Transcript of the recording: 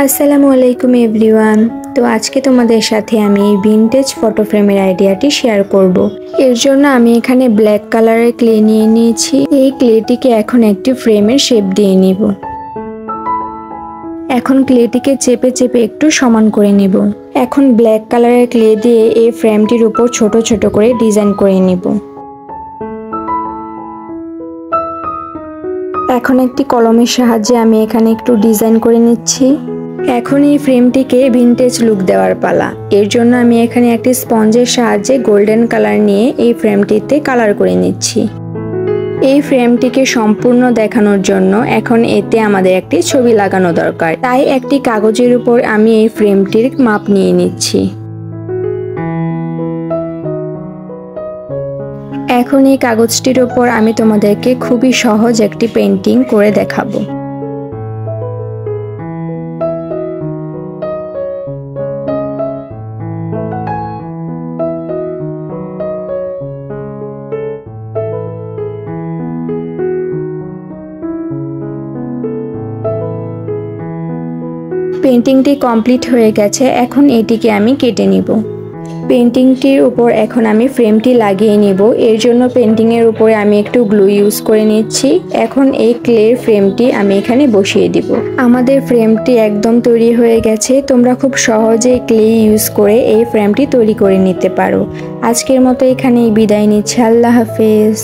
আসসালামু আলাইকুম এভরিওয়ান। তো আজকে তোমাদের সাথে আমি এই ভিনটেজ ফটো ফ্রেমের আইডিয়াটি শেয়ার করব। এর জন্য আমি এখানে ব্ল্যাক কালারের ক্লে নিয়ে নিয়েছি। এই ক্লেটিকে এখন একটি ফ্রেমের শেপ দিয়ে নিব। এখন ক্লেটিকে চেপে চেপে একটু সমান করে নিব। এখন ব্ল্যাক কালারের ক্লে দিয়ে এই ফ্রেমটির উপর ছোট ছোট করে ডিজাইন করে নিব। এখন একটি কলমের সাহায্যে আমি এখানে একটু ডিজাইন করে নিচ্ছি। এখন এই ফ্রেমটিকে ভিনটেজ লুক দেওয়ার পালা। এর জন্য আমি এখানে একটি স্পঞ্জের সাহায্যে গোল্ডেন কালার নিয়ে এই ফ্রেমটিতে কালার করে নিচ্ছি। এই ফ্রেমটিকে সম্পূর্ণ দেখানোর জন্য এখন এতে আমাদের একটি ছবি লাগানো দরকার, তাই একটি কাগজের উপর আমি এই ফ্রেমটির মাপ নিয়ে নিচ্ছি। এখন এই কাগজটির উপর আমি তোমাদেরকে খুবই সহজ একটি পেন্টিং করে দেখাবো। পেন্টিংটি কমপ্লিট হয়ে গেছে। এখন এটিকে আমি কেটে নিব। পেন্টিংটির উপর এখন আমি ফ্রেমটি লাগিয়ে নিব। এর জন্য পেন্টিংয়ের উপরে আমি একটু গ্লু ইউজ করে নিচ্ছি। এখন এই ক্লের ফ্রেমটি আমি এখানে বসিয়ে দিব। আমাদের ফ্রেমটি একদম তৈরি হয়ে গেছে। তোমরা খুব সহজে ক্লে ইউজ করে এই ফ্রেমটি তৈরি করে নিতে পারো। আজকের মতো এখানেই বিদায় নিচ্ছি। আল্লাহ হাফেজ।